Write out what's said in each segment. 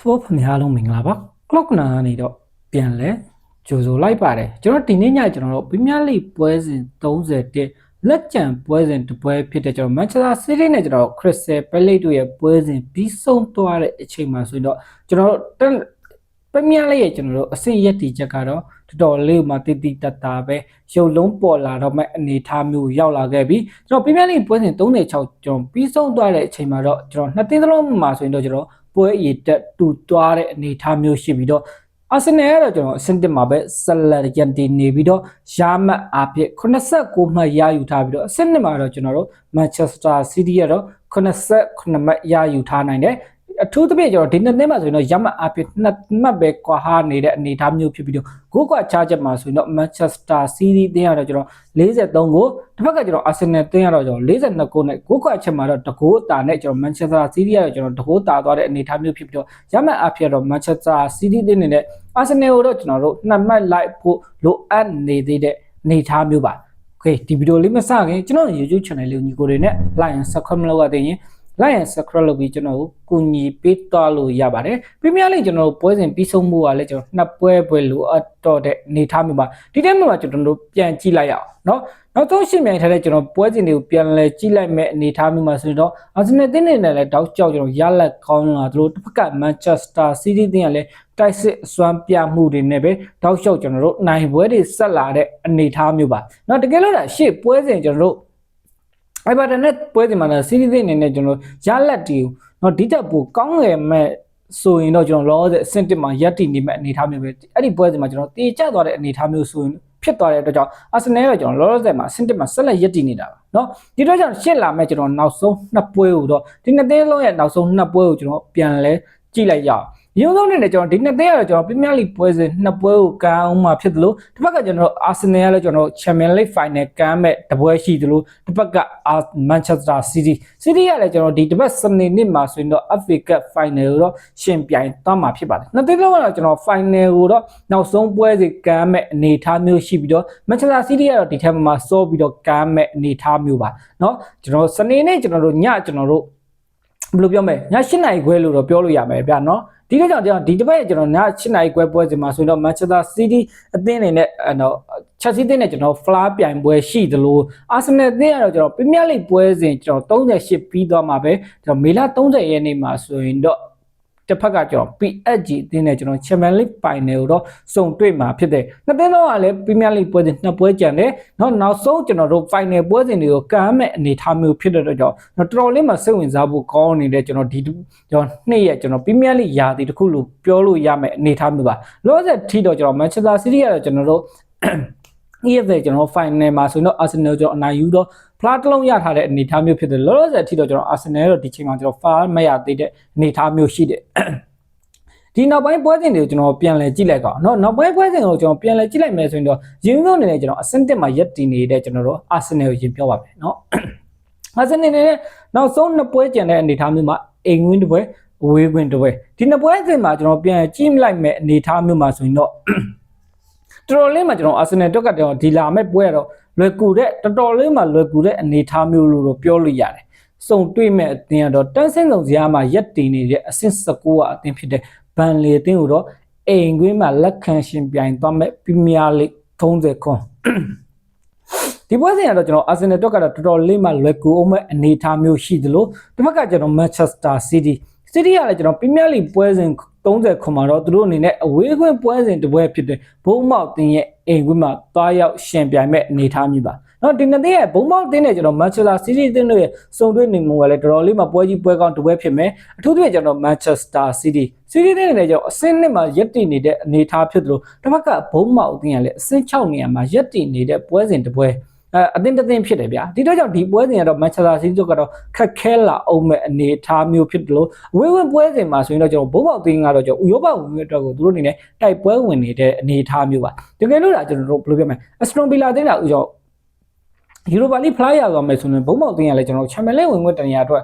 ဖို့ဖများလုံးမင်္ဂလာပါ clock နာနေတော့ပြန်လဲကြိုဆိုလိုက်ပါတယ်ကျွန်တော်ဒီနေ့ညကျွန်တော်တို့ Premier League ပွဲစဉ်31လက်ကျန်ပွဲစဉ်တစ်ပွဲဖြစ်တဲ့ကျွန်တော် Manchester City နဲ့ကျွန်တော် Crystal Palace တို့ရဲ့ပွဲစဉ်ပြီးဆုံးသွားတဲ့အချိန်မှာဆိုရင်တော့ကျွန်တော်တို့ Premier League ရဲ့ကျွန်တော်တို့အဆင့်ရက်တီချက်ကတော့တော်တော်လေးမှတိတိတတ်တာပဲရုပ်လုံးပေါ်လာတော့မဲ့အနေထားမျိုးရောက်လာခဲ့ပြီကျွန်တော် Premier League ပွဲစဉ်36ကျွန်တော်ပြီးဆုံးသွားတဲ့အချိန်မှာတော့ကျွန်တော်နှစ်သင်းစလုံးမှာဆိုရင်တော့ကျွန်တော်ပွဲအရေးတက်တူသွားတဲ့အနေထားမျိုးရှိပြီးတော့အာဆင်နယ်ကတော့ကျွန်တော်အဆင့်1မှာပဲဆက်လက်ရန်တည်နေပြီးတော့ရာမတ်အဖြစ်89မှတ်ရယူထားပြီးတော့အဆင့်2မှာတော့ကျွန်တော်တို့ Manchester City ကတော့89မှတ်ရယူထားနိုင်တယ်အထူးသဖြင့်ကျွန်တော်ဒီနှစ်နှစ်မှာဆိုရင်တော့ရမတ်အဖြစ်2မှတ်ပဲကွာဟာနေတဲ့အနေအထားမျိုးဖြစ်ပြီးတော့ဂိုးကွာချချက်မှာဆိုရင်တော့ Manchester City တင်းရတော့ကျွန်တော်43ကိုတစ်ဖက်ကကျွန်တော် Arsenal တင်းရတော့ကျွန်တော်42ကိုနဲ့ဂိုးကွာချက်မှာတော့တကိုးတာနဲ့ကျွန်တော် Manchester City ရတော့ကျွန်တော်တကိုးတာသွားတဲ့အနေအထားမျိုးဖြစ်ပြီးတော့ရမတ်အဖြစ်တော့ Manchester City တင်းနေတဲ့ Arsenal ကိုတော့ကျွန်တော်တို့2မှတ်လိုက်ဖို့လိုအပ်နေသေးတဲ့အနေအထားမျိုးပါ Okay ဒီဗီဒီယိုလေးမစခင်ကျွန်တော် YouTube channel လေးကိုညီကိုတွေနဲ့ like and subscribe မလုပ်ရသေးရင်လိုက်ရင် subscribe လုပ်ပြီးကျွန်တော်ကိုကူညီပေးသွားလို့ရပါတယ် Premier League ကျွန်တော်တို့ပွဲစဉ်ပြီးဆုံးမှုကလည်းကျွန်တော်နှစ်ပွဲလိုအပ်တော့တဲ့အနေထားမျိုးပါဒီတိုင်းမှာကျွန်တော်တို့ပြန်ကြည့်လိုက်ရအောင်เนาะနောက်ဆုံးရှင်းမြိုင်ထားတဲ့ကျွန်တော်ပွဲစဉ်တွေကိုပြန်လဲကြည့်လိုက်မဲ့အနေထားမျိုးမှာဆိုတော့ Arsenal တင်းနေနဲ့လည်းတောက်ကြောက်ကျွန်တော်ရလက်ကောင်းလာတို့တစ်ဖက်က Manchester City တင်းကလည်းတိုက်စစ်အစွမ်းပြမှုတွေနဲ့ပဲတောက်လျှောက်ကျွန်တော်တို့နိုင်ပွဲတွေဆက်လာတဲ့အနေထားမျိုးပါเนาะတကယ်လို့ဒါရှေ့ပွဲစဉ်ကျွန်တော်တို့Everton နဲ့ပွဲစဉ်မှာ City တွေအနေနဲ့ကျွန်တော်ရလက်တီကိုเนาะဒီတက်ပိုကောင်းငယ်မဲ့ဆိုရင်တော့ကျွန်တော်လောအဆင့်1မှာရက်တီနေမဲ့အနေထားမျိုးပဲအဲ့ဒီပွဲစဉ်မှာကျွန်တော်တေကျသွားတဲ့အနေထားမျိုးဆိုရင်ဖြစ်သွားတဲ့အတွက်ကြောင့် Arsenal ကကျွန်တော်လောဆယ်မှာအဆင့်1မှာဆက်လက်ရက်တီနေတာပါเนาะဒီတော့ကြောင့်ရှစ်လာမဲ့ကျွန်တော်နောက်ဆုံးနှစ်ပွဲကိုတော့ဒီနှစ်သင်းလုံးရဲ့နောက်ဆုံးနှစ်ပွဲကိုကျွန်တော်ပြန်လဲကြည့်လိုက်ရအောင်ရုံးဆုံးနေကျွန်တော်ဒီနှစ်သင်းကတော့ကျွန်တော် Premier League ပွဲစဉ်နှစ်ပွဲကိုကမ်းအောင်မှာဖြစ်သလိုတစ်ဖက်ကကျွန်တော် Arsenal ကလည်းကျွန်တော် Champions League Final ကမ်းမဲ့တပွဲရှိသလိုတစ်ဖက်က Manchester City ကလည်းကျွန်တော်ဒီတစ်ပတ်စနေနေ့မှာဆိုရင်တော့ FA Cup Final ကိုတော့ရှင်ပြိုင်သွားမှာဖြစ်ပါတယ်နှစ်သင်းလုံးကတော့ကျွန်တော် Final ကိုတော့နောက်ဆုံးပွဲစဉ်ကမ်းမဲ့အနေထားမျိုးရှိပြီးတော့ Manchester City ကတော့ဒီထက်မှာစောပြီးတော့ကမ်းမဲ့အနေထားမျိုးပါเนาะကျွန်တော်စနေနေ့ကျွန်တော်တို့ညကျွန်တော်တို့ဘယ်လိုပြောမလဲည7:00 နာရီခွဲလို့တော့ပြောလို့ရမယ်ဗျာเนาะဒီကြောင့်ဒီတစ်ပတ်ကျွန်တော်ည7:00 နာရီခွဲပွဲစဉ်မှာဆိုရင်တော့ Manchester City အသင်းနေနဲ့Chelsea အသင်းနဲ့ကျွန်တော် Fla ပြိုင်ပွဲရှိသလို Arsenal အသင်းကတော့ကျွန်တော် Premier League ပွဲစဉ်ကျွန်တော်38ပြီးသွားမှာပဲကျွန်တော်မေလ30ရက်နေ့မှာဆိုရင်တော့တစ်ဖက်ကကျွန်တော် PSG အသင်းနဲ့ကျွန်တော် Champions League Final ကိုတော့စုံတွေ့မှာဖြစ်တယ်နှစ်သင်းလုံးကလည်း Premier League ပွဲစဉ်နှစ်ပွဲကျန်တယ်နောက်ဆုံးကျွန်တော်တို့ Final ပွဲစဉ်တွေကိုကမ်းမဲ့အနေထားမျိုးဖြစ်တဲ့အတွက်ကြောင့်တော်တော်လေးမှစိတ်ဝင်စားဖို့ကောင်းနေတဲ့ကျွန်တော်ဒီကျွန်တော်နှစ်ရက်ကျွန်တော် Premier League ရာသီတစ်ခုလို့ပြောလို့ရမယ်အနေထားမျိုးပါလောဆယ်ထိတော့ကျွန်တော် Manchester City ကတော့ကျွန်တော်တို့EFL ကျွန်တော် Final မှာဆိုရင်တော့ Arsenal ကျွန်တော်အနိုင်ယူတော့ဖလားတစ်လုံးရထားတဲ့အနေအထားမျိုးဖြစ်တယ်လောလောဆယ်အထိတော့ကျွန်တော် Arsenal တော့ဒီချိန်မှာကျွန်တော် far မရသေးတဲ့အနေအထားမျိုးရှိတယ်ဒီနောက်ပိုင်းပွဲစဉ်တွေကိုကျွန်တော်ပြန်လည်ကြည့်လိုက်ကောင်เนาะနောက်ပိုင်းပွဲစဉ်ကိုကျွန်တော်ပြန်လည်ကြည့်လိုက်မယ်ဆိုရင်တော့ရင်းနှီးအနေနဲ့ကျွန်တော်အဆင့်1မှာရက်တည်နေတဲ့ကျွန်တော်တို့ Arsenal ကိုရင်ပြောပါမယ်เนาะ Arsenal နဲ့နောက်ဆုံးနှစ်ပွဲကျန်တဲ့အနေအထားမျိုးမှာအိမ်ဝင်းတစ်ပွဲအဝေးဝင်းတစ်ပွဲဒီနှစ်ပွဲစဉ်မှာကျွန်တော်ပြန်ကြည့်လိုက်မယ်အနေအထားမျိုးမှာဆိုရင်တော့တော်တော်လေးမှာကျွန်တော် Arsenal တက်ကတော့ဒီလာမဲ့ပွဲကတော့လွယ်ကူတဲ့တော်တော်လေးမှာလွယ်ကူတဲ့အနေအထားမျိုးလို့ပြောလို့ရတယ်စုံတွေ့မဲ့အသင်းကတော့တန်းစင်းစုံစရာမှာရက်တည်နေတဲ့အဆင့်19ကအသင်းဖြစ်တဲ့ဘန်လီအသင်းကိုတော့အိမ်ကွင်းမှာလက်ခံရှင်ပြိုင်သွားမဲ့ Premier League 30ခွန်ဒီပွဲစဉ်ကတော့ကျွန်တော် Arsenal တက်ကတော့တော်တော်လေးမှာလွယ်ကူအောင်မဲ့အနေအထားမျိုးရှိသလိုတစ်ဖက်ကကျွန်တော် Manchester City ကလည်းကျွန်တော် Premier League ပွဲစဉ်30ခွန်မှာတော့သူတို့အနေနဲ့အဝေးခွင့်ပွဲစဉ်တစ်ပွဲဖြစ်တဲ့ဘုံမောက်တင်ရဲ့အိမ်ကွင်းမှာသွားရောက်ရှင်ပြိုင်မဲ့အနေအထားမျိုးပါနော်ဒီနှစ်သင်းရဲ့ဘုံမောက်တင်းနဲ့ကျွန်တော် Manchester City တင်းတို့ရဲ့စုံတွေ့နေမှုကလည်းတော်တော်လေးမှပွဲကြီးပွဲကောင်းတစ်ပွဲဖြစ်မယ်အထူးသဖြင့်ကျွန်တော် Manchester City တင်းနဲ့ကျွန်တော်အဆင့်2မှာရက်တည်နေတဲ့အနေအထားဖြစ်သလိုတစ်ဖက်ကဘုံမောက်တင်းကလည်းအဆင့်6နေရာမှာရက်တည်နေတဲ့ပွဲစဉ်တစ်ပွဲအသင်းတစ်သင်းဖြစ်တယ်ဗျာဒီတော့ကြောင့်ဒီပွဲစဉ်ကတော့ Manchester City တို့ကတော့ခက်ခဲလာအောင်မဲ့အနေအထားမျိုးဖြစ်တယ်လို့ဝေးဝင်းပွဲစဉ်မှာဆိုရင်တော့ကျွန်တော်ဘုံမောက်တင်းကတော့ကျွန်တော်ဥရောပဝင်အတွက်ကိုသူတို့အနေနဲ့တိုက်ပွဲဝင်နေတဲ့အနေအထားမျိုးပါတကယ်လို့ဒါကျွန်တော်တို့ဘယ်လိုပြောမလဲ Aston Villa တင်းတာဥကြောEuropa League ဖလားရသွားမယ်ဆိုရင်ဘုံမောက်တင်းကလည်းကျွန်တော် Champions League ဝင်ခွင့်တနေရာအတွက်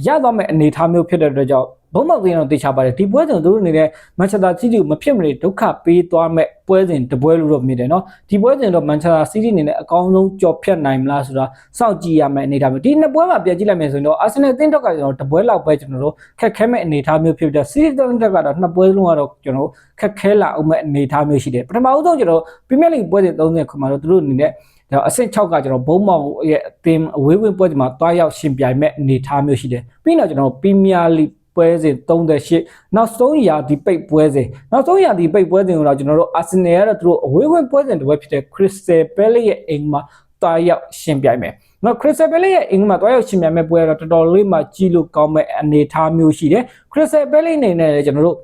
ရသွားမဲ့အနေအထားမျိုးဖြစ်တဲ့အတွက်ကြောင့် ဘုံမောက်သိန်းတော့တေချာပါတယ်ဒီပွဲစဉ်တို့နေတဲ့မန်ချက်စတာစီးတီးကိုမဖြစ်မနေဒုက္ခပေးသွားမဲ့ပွဲစဉ်တပွဲလို့တော့မြင်တယ်နော်ဒီပွဲစဉ်တော့မန်ချက်စတာစီးတီးအနေနဲ့အကောင်းဆုံးကြော်ဖြတ်နိုင်မလားဆိုတာစောင့်ကြည့်ရမယ့်အနေအထားမျိုးဒီနှစ်ပွဲမှာပြန်ကြည့်လိုက်မယ်ဆိုရင်တော့အာဆင်နယ်အသင်းတော့ကကျွန်တော်တပွဲလောက်ပဲကျွန်တော်တို့ခက်ခဲမဲ့အနေအထားမျိုးဖြစ်တဲ့စီးတီးတော့ကတော့နှစ်ပွဲလုံးကတော့ကျွန်တော်ခက်ခဲလာအောင်မဲ့အနေအထားမျိုးရှိတယ်ပထမဆုံးကျွန်တော်ပရီးမီးယားလိပွဲစဉ်30ခုမှာတော့သူတို့အနေနဲ့အဆင့်6ကကျွန်တော်ဘုံမောက်ရဲ့အသင်းအဝေးဝင်ပွဲဒီမှာတွားရောက်ရှင်ပြိုင်မဲ့အနေအထားမျိုးရှိတယ်ပြီးတော့ကျွန်တော်ပရီးမီးယားလိပွဲစဉ်38နောက်ဆုံးရာဒီပိတ်ပွဲစဉ်နောက်ဆုံးရာဒီပိတ်ပွဲစဉ်ကိုတော့ကျွန်တော်တို့အာဆင်နယ်ကတော့သူတို့အဝေးဝင်ပွဲစဉ်တစ်ပွဲဖြစ်တဲ့ Crystal Palace ရဲ့အိမ်မှာတွားရောက်ရှင်ပြိုင်မယ်နော် Crystal Palace ရဲ့အိမ်မှာတွားရောက်ရှင်ပြိုင်မဲ့ပွဲကတော့တော်တော်လေးမှကြီးလို့ကောင်းမဲ့အနေအထားမျိုးရှိတယ် Crystal Palace အနေနဲ့ကျွန်တော်တို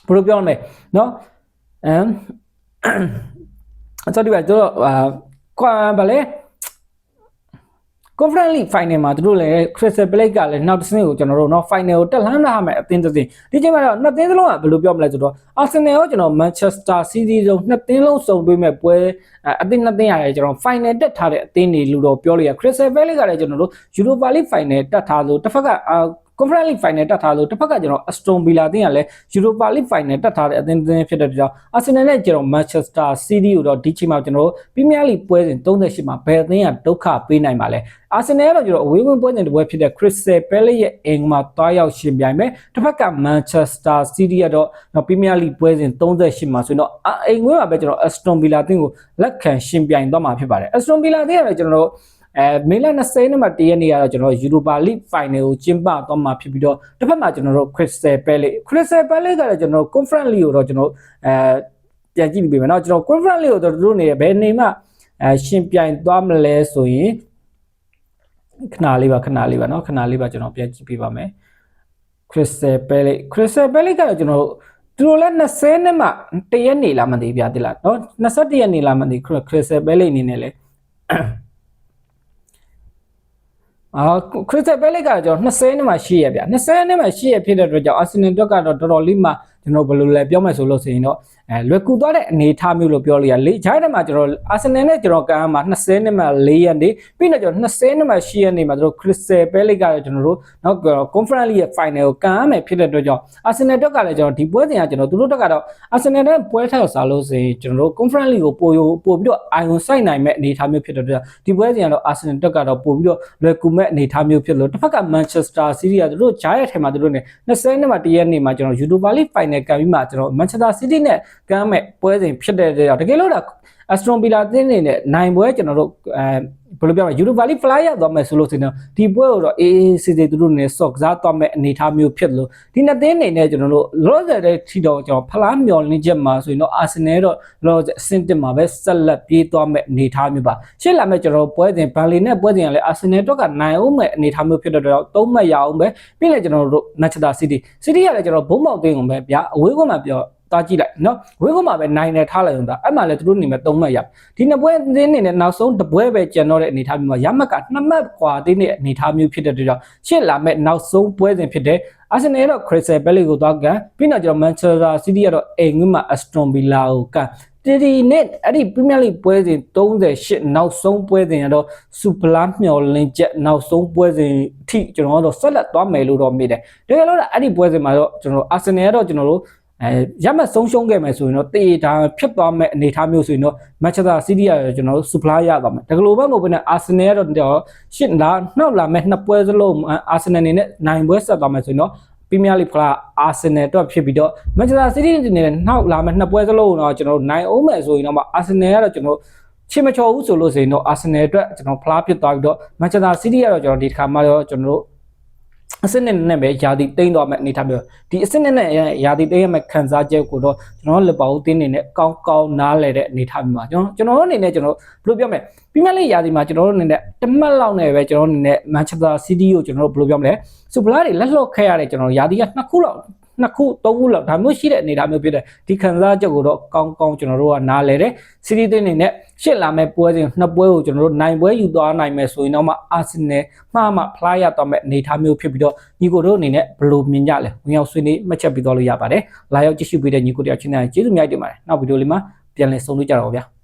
့ဘယ်လိုပြောရမလဲနော်ဆိုတော့ကျွန်တော်ဗလဲ Conference League Final မှာသူတို့လည်း Crystal Palace ကလည်းနောက်တစ်ဆင့်ကိုကျွန်တော်တို့เนาะ Final ကိုတက်လှမ်းလာမယ်အသင်းတစ်သင်းဒီချိန်မှာတော့နှစ်သင်းစလုံးကဘယ်လိုပြောမလဲဆိုတော့ Arsenal ရောကျွန်တော် Manchester City တို့နှစ်သင်းလုံးစုံတွဲမဲ့ပွဲအသင်းနှစ်သင်းရတယ်ကျွန်တော် Final တက်ထားတဲ့အသင်းတွေလို့တော့ပြောလို့ရ Crystal Palace ကလည်းကျွန်တော်တို့ Europa League Final တက်ထားလို့တစ်ဖက်ကConference League Final တက်ထားလို့တစ်ဖက်ကကျွန်တော် Aston Villa အသင်းကလည်း Europa League Final တက်ထားတဲ့အသင်းဖြစ်တဲ့ကြောင့် Arsenal နဲ့ကျွန်တော် Manchester City ကိုတော့ဒီချိန်မှာကျွန်တော် Premier League ပွဲစဉ်38မှာဘယ်အသင်းကဒုက္ခပေးနိုင်မှာလဲ Arsenal ကတော့ကျွန်တော်အဝေးဝင်ပွဲစဉ်တစ်ပွဲဖြစ်တဲ့ Crystal Palace ရဲ့အိမ်မှာတွားရောက်ရှင်ပြိုင်မယ်တစ်ဖက်က Manchester City ကတော့ Premier League ပွဲစဉ်38မှာဆိုတော့အိမ်ဝဲမှာပဲကျွန်တော် Aston Villa အသင်းကိုလက်ခံရှင်ပြိုင်သွားမှာဖြစ်ပါတယ် Aston Villa အသင်းကလည်းကျွန်တော်မေလ20နှစ်မှာတရက်နေရတော့ကျွန်တော် Europa League Final ကိုကျင်းပသွားမှာဖြစ်ပြီးတော့တစ်ဖက်မှာကျွန်တော်တို့ Crystal Palace ကလည်းကျွန်တော် Conference League ကိုတော့ကျွန်တော်ပြန်ကြည့်ပြီးပြီเนาะကျွန်တော် Conference League ကိုတော့တို့နေဘယ်နေမှရှင်ပြိုင်သွားမလဲဆိုရင်ခဏလေးပါเนาะခဏလေးပါကျွန်တော်ပြန်ကြည့်ပြပါမယ် Crystal Palace ကတော့ကျွန်တော်သူတို့လည်း20နှစ်မှတရက်နေလားမသိပြသေးလားเนาะ21ရက်နေလားမသိ Crystal Palace အနေနဲ့လေCrystal Palace ကကျွန်တော်20နှစ်မှရှိရဗျာ20နှစ်မှရှိရဖြစ်တဲ့အတွက်ကြောင့် Arsenal တော့ကတော့တော်တော်လေးမှကျွန်တော်ဘယ်လိုလဲပြောမယ်ဆိုလို့ဆိုရင်တော့လွယ်ကူသွားတဲ့အနေအထားမျိုးလို့ပြောလို့ရလေဂျိုင်းထဲမှာကျွန်တော် Arsenal နဲ့ကျွန်တော်ကမ်းမှာ20နှစ်မှ4ရက်နေပြီးတော့ကျွန်တော်20နှစ်မှ10ရက်နေမှာတို့ Crystal Palace ကကျွန်တော်တို့နောက် Conference League ရဲ့ Final ကိုကမ်းမယ်ဖြစ်တဲ့အတွက်ကြောင့် Arsenal တော့ကလည်းကျွန်တော်ဒီပွဲစဉ်ကကျွန်တော်တို့တော့ကတော့ Arsenal နဲ့ပွဲထောက်စားလို့ဆိုရင်ကျွန်တော်တို့ Conference League ကိုပို့ပြီးတော့ Ion စိုက်နိုင်မဲ့အနေအထားမျိုးဖြစ်တဲ့အတွက်ဒီပွဲစဉ်ကတော့ Arsenal တော့ကတော့ပို့ပြီးတော့လွယ်ကူမဲ့အနေအထားမျိုးဖြစ်လို့တစ်ဖက်က Manchester City ကတို့ဂျိုင်းရဲ့ထဲမှာတို့နဲ့20နှစ်မှ1ရက်နေမှာကျွန်တော် Europa League Final ကပြီးမှကျွန်တော် Manchester City နဲ့ကမ်းမဲ့ပွဲစဉ်ဖြစ်တဲ့ကြောင့်တကယ်လို့ဒါ Aston Villa အသင်းနေနဲ့နိုင်ပွဲကျွန်တော်တို့ဘယ်လိုပြောမလဲ Europa League Fly ရောက်သွားမယ်ဆိုလို့ဆိုရင်ဒီပွဲကိုတော့ AACC သူတို့နဲ့ဆော့ကစားသွားမဲ့အနေအထားမျိုးဖြစ်လို့ဒီနှစ်သင်းနေနဲ့ကျွန်တော်တို့လောဆယ်တဲ့ထီတော့ကျွန်တော်ဖလားမျော်လင့်ချက်မှာဆိုရင်တော့ Arsenal တော့လောဆယ်အဆင့်1မှာပဲဆက်လက်ပြေးသွားမဲ့အနေအထားမျိုးပါရှေ့လာမဲ့ကျွန်တော်ပွဲစဉ်ဘန်လီနဲ့ပွဲစဉ်ကလည်း Arsenal တော့ကနိုင်အောင်မဲ့အနေအထားမျိုးဖြစ်တဲ့တော့3မှတ်ရအောင်ပဲပြီးလည်းကျွန်တော်တို့ Manchester City ကလည်းကျွန်တော်ဘုံမောက်သိန်းကုန်ပဲဗျာအဝေးကမှပြောတာကြည့်လိုက်เนาะဝေးကမှပဲနိုင်တယ်ထားလိုက်အောင်ဒါအဲ့မှာလည်းသူတို့နေမဲ့3မှတ်ရဒီနှစ်ပွဲအသင်းနေနဲ့နောက်ဆုံးတစ်ပွဲပဲကျန်တော့တဲ့အနေအထားမျိုးမှာရမှတ်က2မှတ်กว่าတင်းတဲ့အနေအထားမျိုးဖြစ်တဲ့အတွက်ကြောင့်ရှေ့လာမဲ့နောက်ဆုံးပွဲစဉ်ဖြစ်တဲ့ Arsenal တော့ Crystal Palace ကိုသွားကန်ပြီးတော့ကျွန်တော် Manchester City ကတော့အိမ်မှာ Aston Villa ကိုကန်ဒီနေ့အဲ့ဒီ Premier League ပွဲစဉ်38နောက်ဆုံးပွဲစဉ်ကတော့စူပလာမျော်လင့်ချက်နောက်ဆုံးပွဲစဉ်အထိကျွန်တော်တို့ဆက်လက်သွားမယ်လို့တော့မြင်တယ်တကယ်လို့အဲ့ဒီပွဲစဉ်မှာတော့ကျွန်တော် Arsenal ကတော့ကျွန်တော်တို့ရမှတ်ဆုံးရှုံးခဲ့မယ်ဆိုရင်တော့တေးတာဖြစ်သွားမဲ့အနေအထားမျိုးဆိုရင်တော့ Manchester City ကကျွန်တော်တို့ supply ရသွားမယ်ဒါကလိုပဲမဟုတ်ဘဲနဲ့ Arsenal ကတော့ရှစ်လာနောက်လာမဲ့နှစ်ပွဲစလုံး Arsenal အနေနဲ့နိုင်ပွဲဆက်သွားမယ်ဆိုရင်တော့ Premier League က Arsenal တော့ဖြစ်ပြီးတော့ Manchester City အနေနဲ့နောက်လာမဲ့နှစ်ပွဲစလုံးတော့ကျွန်တော်တို့နိုင်အောင်မယ်ဆိုရင်တော့ Arsenal ကတော့ကျွန်တော်ချစ်မချော်ဘူးဆိုလို့ဆိုရင်တော့ Arsenal အတွက်ကျွန်တော်ဖလားဖြစ်သွားပြီးတော့ Manchester City ကတော့ကျွန်တော်ဒီတစ်ခါမှတော့ကျွန်တော်တို့အစစ်နဲ့ပဲယာတီတိမ့်တော့မဲ့အနေထားမျိုးဒီအစစ်နဲ့ယာတီတိမ့်ရမဲ့ခံစားချက်ကိုတော့ကျွန်တော်လက်ပါဦးတင်းနေနဲ့ကောင်းနားလဲတဲ့အနေထားမျိုးပါကျွန်တော်တို့အနေနဲ့ကျွန်တော်ဘယ်လိုပြောမလဲပြီးမှလည်းယာတီမှာကျွန်တော်တို့အနေနဲ့တမတ်လောက်နဲ့ပဲကျွန်တော်တို့အနေနဲ့ Manchester City ကိုကျွန်တော်တို့ဘယ်လိုပြောမလဲစူပလာတွေလက်လွတ်ခဲ့ရတဲ့ကျွန်တော်ယာတီက2ခုလောက်2ခု3ခုလောက်ဒါမျိုးရှိတဲ့အနေအထားမျိုးဖြစ်တဲ့ဒီခံစားချက်ကိုတော့ကောင်းကျွန်တော်တို့ကနားလဲတယ် City တင်းနေနဲ့ရှစ်လာမဲ့ပွဲစဉ်နှစ်ပွဲကိုကျွန်တော်တို့နိုင်ပွဲယူသွားနိုင်မယ်ဆိုရင်တော့မှ Arsenal မှဖလားရသွားမဲ့အနေအထားမျိုးဖြစ်ပြီးတော့ညီကိုတို့အနေနဲ့ဘယ်လိုမြင်ကြလဲဝင်ရောက်ဆွေးနွေးမှတ်ချက်ပေးသွားလို့ရပါတယ်လာရောက်ကြည့်ရှုပေးတဲ့ညီကိုတယောက်ချင်းတိုင်းကျေးဇူးများတင်ပါတယ်နောက်ဗီဒီယိုလေးမှာပြန်လည်ဆုံတွေ့ကြတော့ဗျာ